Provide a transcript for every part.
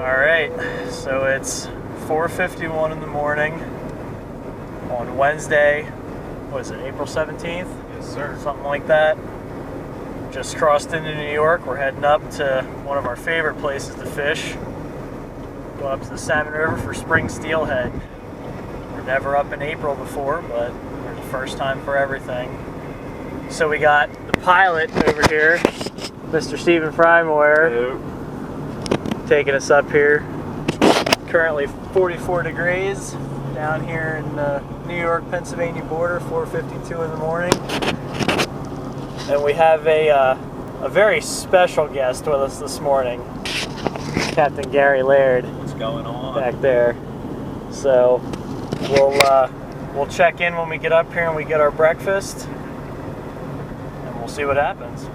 Alright, so it's 4:51 in the morning on Wednesday, what is it, April 17th? Yes, sir. Something like that. Just crossed into New York. We're heading up to one of our favorite places to fish. Go up to the Salmon River for spring steelhead. We're never up in April before, but we're the first time for everything. So we got the pilot over here, Mr. Stephen Frymoyer. Hello. Taking us up here. Currently 44 degrees down here in the New York-Pennsylvania border, 4:52 in the morning. And we have a very special guest with us this morning, Captain Gary Laird. What's going on? Back there. So we'll check in when we get up here and we get our breakfast, and we'll see what happens.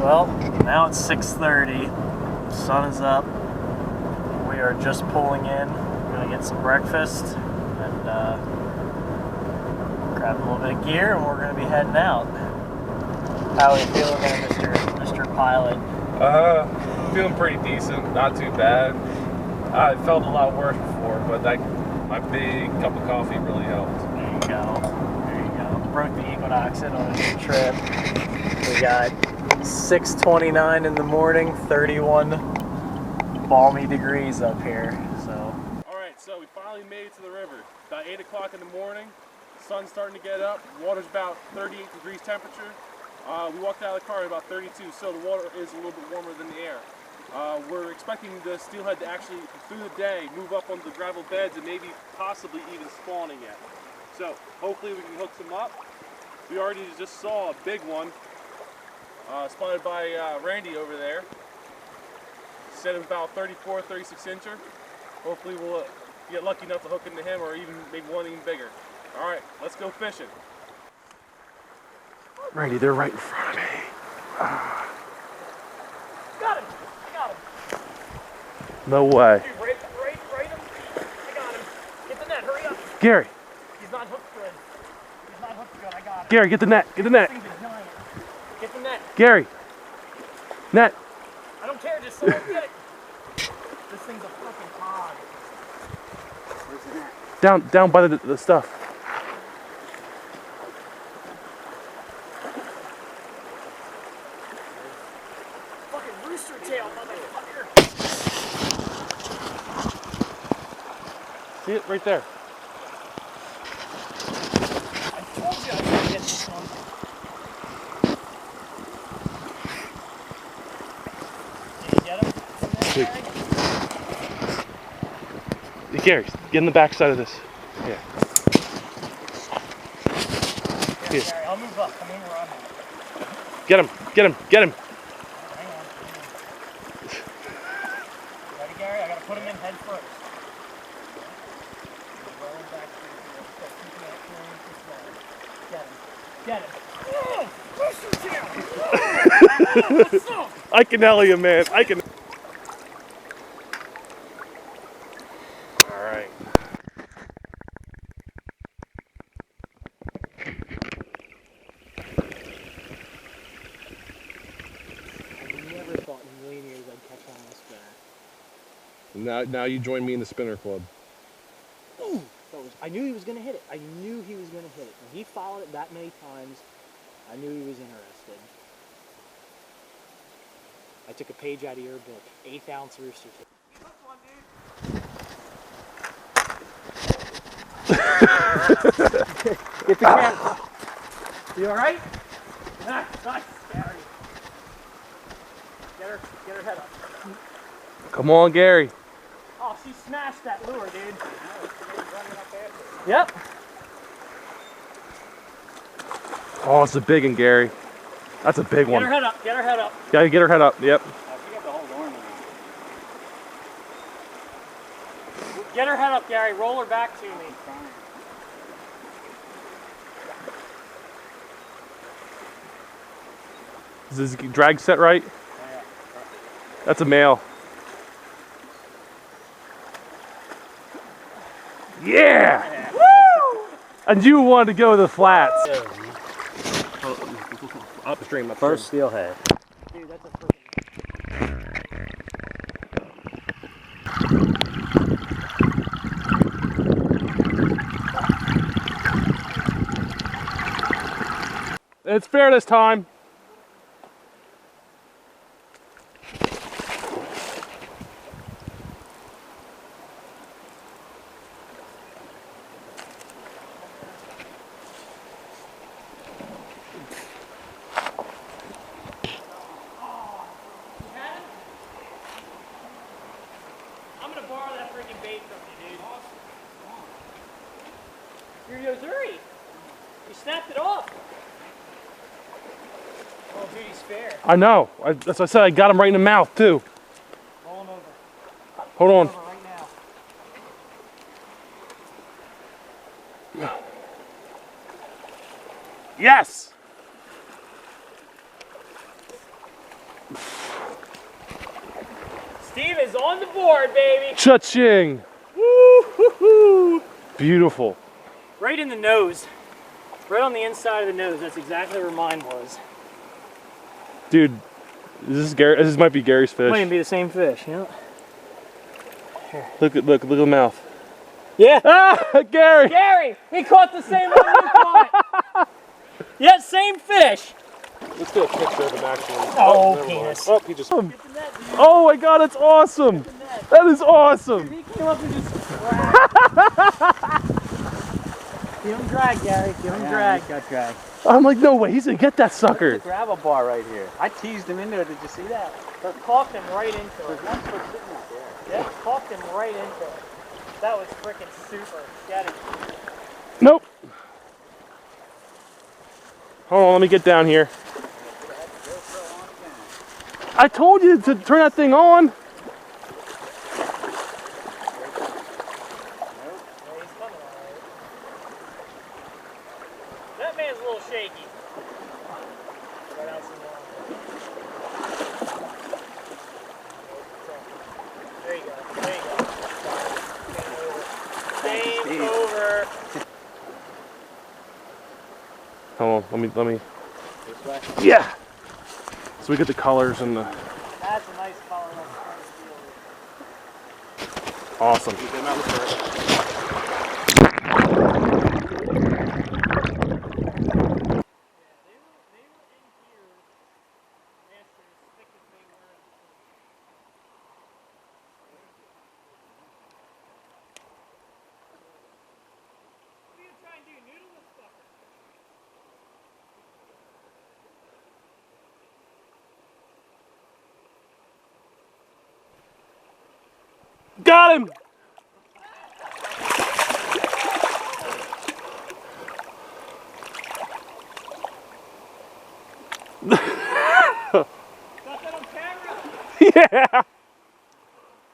Well, now it's 6:30. Sun is up. We are just pulling in. We're gonna get some breakfast and grab a little bit of gear, and we're gonna be heading out. How are you feeling there, Mr. Pilot? Feeling pretty decent. Not too bad. I felt a lot worse before, but my big cup of coffee really helped. There you go. There you go. Broke the equinox in on a good trip. We got 6:29 in the morning, 31 balmy degrees up here. So. Alright, so we finally made it to the river. About 8 o'clock in the morning, sun's starting to get up, water's about 38 degrees temperature. We walked out of the car at about 32, so the water is a little bit warmer than the air. We're expecting the steelhead to actually, through the day, move up onto the gravel beds and maybe possibly even spawning yet. So hopefully we can hook some up. We already just saw a big one. Spotted by Randy over there. Said it was about 34, 36 incher. Hopefully we'll get lucky enough to hook into him, or even maybe one even bigger. All right, let's go fishing. Randy, they're right in front of me. Got him! I got him! No way. Dude, right him! I got him! Get the net, hurry up! Gary, He's not hooked good. He's not hooked good, I got him. Gary, get the net. Get the net. This thing's a giant. Get the net. Gary, net. I don't care, just someone get it. This thing's a fucking hog. Where's the net? Down by the stuff. Fucking rooster tail, motherfucker. See it right there. I told you I was gonna get this one. Did you get him? Gary, get in the back side of this. Yeah. Here, Gary, I'll move up. Come in where I'm at. Get him. Get him. Get him. Hang on. Ready, Gary? I gotta put him in head first. Rolling back through here. Get him. Get him. Oh, rooster tail! I can help you, man. I can. All right. I never thought in a million years I'd catch on this spinner. Now you join me in the spinner club. Ooh, I knew he was going to hit it. I knew he was going to hit it. When he followed it that many times, I knew he was interested. I took a page out of your book. 1/8 ounce rooster tail. That's one, dude. Get the camera. You alright? Nice, Gary. Get her head up. Come on, Gary. Oh, she smashed that lure, dude. Yep. Oh, it's a big one, Gary. That's a big one. Get her head up. Get her head up. Gotta get her head up. Yep. Get her head up, Gary. Roll her back to me. Is this drag set right? Yeah. That's a male. Yeah! Woo! And you wanted to go to the flats. Upstream, first steelhead. Dude, that's a freaking... It's fairness time. I'm gonna borrow that freaking bait from you, dude. You're Yozuri. You snapped it off. Oh, dude, he's fair. I know. That's what I said. I got him right in the mouth, too. Roll him over. Hold on. Over right now. Yes! Steve is on the board, baby. Cha-ching! Woo-hoo-hoo. Beautiful. Right in the nose. Right on the inside of the nose. That's exactly where mine was. Dude, this might be Gary's fish. Might even be the same fish, you know? Look at the mouth. Yeah. Ah, Gary! Gary, he caught the same one you caught. Yeah, same fish. Let's get a picture of him actually. Oh, never mind. penis. Oh, he just. Get the net, dude. Oh my God, that's awesome! Get the net. That is awesome! He came up and just Give him drag, Gary. Give him drag. Got drag. I'm like, no way, he's gonna get that sucker. Grab a bar right here. I teased him into it. Did you see that? Just talked him right into it. There's one foot sitting right there. Yeah, talked him right into it. That was freaking super. Get it. Nope. Hold on, let me get down here. I told you to turn that thing on. Yeah, he's coming all right. That man's a little shaky. Right out some water. There you go. There you go. Game over. Hold on, let me. This way. Yeah. So we get the colors and the. That's a nice color. Awesome. Keep them out in the first. Got him! Got that on camera? Yeah!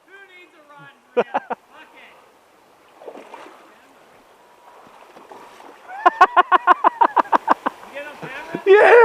Who needs a rod for real? Fuck it. You get on camera? Yeah!